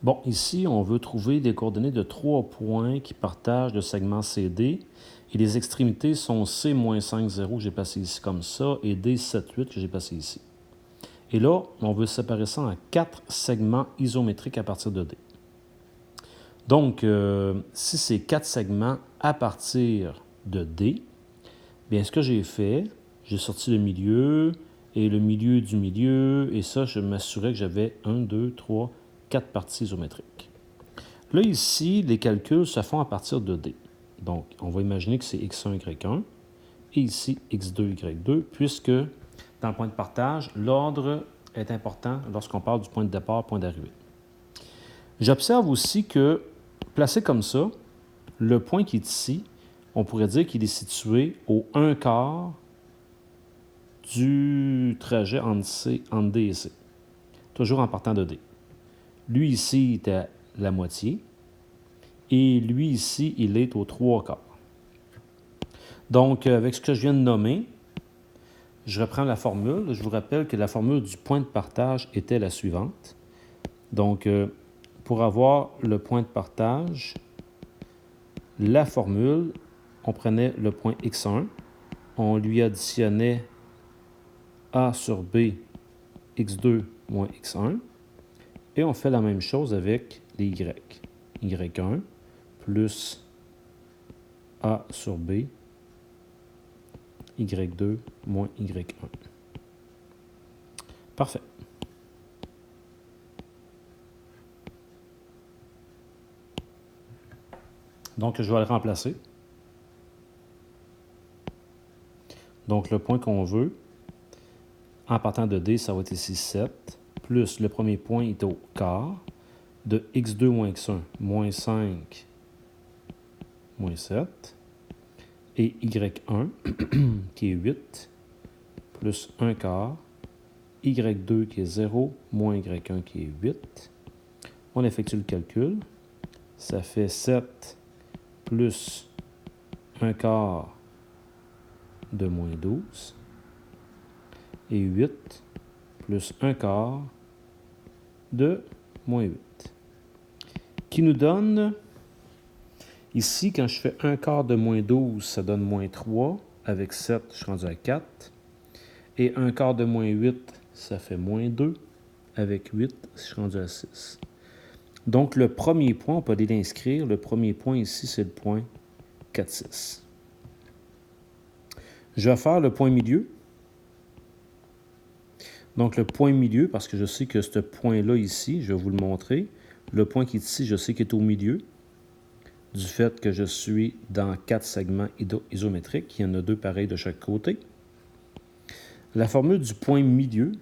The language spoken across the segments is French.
Bon, ici, on veut trouver des coordonnées de 3 points qui partagent le segment CD. Et les extrémités sont C moins 5, 0 que j'ai passé ici comme ça, et D 7, 8 que j'ai passé ici. Et là, on veut séparer ça en 4 segments isométriques à partir de D. Donc, si c'est 4 segments à partir de D, bien, ce que j'ai fait, j'ai sorti le milieu et le milieu du milieu, et ça, je m'assurais que j'avais 1, 2, 3, 4 parties isométriques. Là, ici, les calculs se font à partir de D. Donc, on va imaginer que c'est x1, y1, et ici, x2, y2, puisque dans le point de partage, l'ordre est important lorsqu'on parle du point de départ, point d'arrivée. J'observe aussi que, placé comme ça, le point qui est ici, on pourrait dire qu'il est situé au 1/4 du trajet entre D et C, toujours en partant de D. Lui ici, il est à la moitié, et lui ici, il est au 3/4. Donc, avec ce que je viens de nommer, je reprends la formule. Je vous rappelle que la formule du point de partage était la suivante. Donc, pour avoir le point de partage, la formule, on prenait le point x1, on lui additionnait a sur b, x2 moins x1, et on fait la même chose avec les y. y1 plus a sur b, y2 moins y1. Parfait. Donc, je vais le remplacer. Donc, le point qu'on veut, en partant de D, ça va être ici 7, plus le premier point est au quart de x2 moins x1, moins 5, moins 7, et y1, qui est 8, plus 1 quart, y2 qui est 0, moins y1 qui est 8. On effectue le calcul. Ça fait 7 plus 1 quart de moins 12, et 8 plus 1 quart de moins 8. Qui nous donne, ici, quand je fais 1 quart de moins 12, ça donne moins 3. Avec 7, je suis rendu à 4. Et 1 quart de moins 8, ça fait moins 2. Avec 8, je suis rendu à 6. Donc, le premier point, on peut aller l'inscrire. Le premier point ici, c'est le point 4, 6. Je vais faire le point milieu. Donc, le point milieu, parce que je sais que ce point-là ici, je vais vous le montrer. Le point qui est ici, je sais qu'il est au milieu, du fait que je suis dans 4 segments isométriques. Il y en a 2 pareils de chaque côté. La formule du point milieu,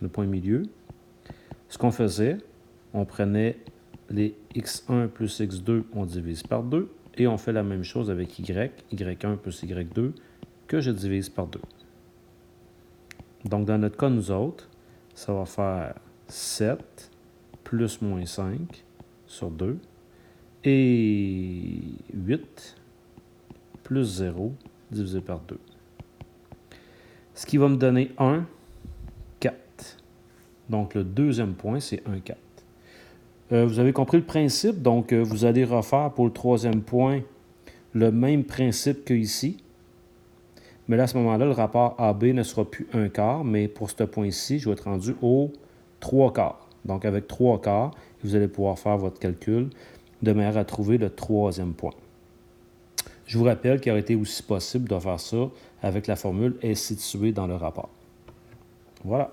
le point milieu, ce qu'on faisait, on prenait les x1 plus x2, on divise par 2, et on fait la même chose avec y, y1 plus y2, que je divise par 2. Donc, dans notre cas, nous autres, ça va faire 7 plus moins 5 sur 2, et 8 plus 0 divisé par 2. Ce qui va me donner 1, 4. Donc, le deuxième point, c'est 1, 4. Vous avez compris le principe, donc vous allez refaire pour le troisième point le même principe qu'ici. Mais là, à ce moment-là, le rapport AB ne sera plus 1 quart, mais pour ce point-ci, je vais être rendu au 3 quarts. Donc, avec 3 quarts, vous allez pouvoir faire votre calcul de manière à trouver le troisième point. Je vous rappelle qu'il aurait été aussi possible de faire ça avec la formule est située dans le rapport. Voilà.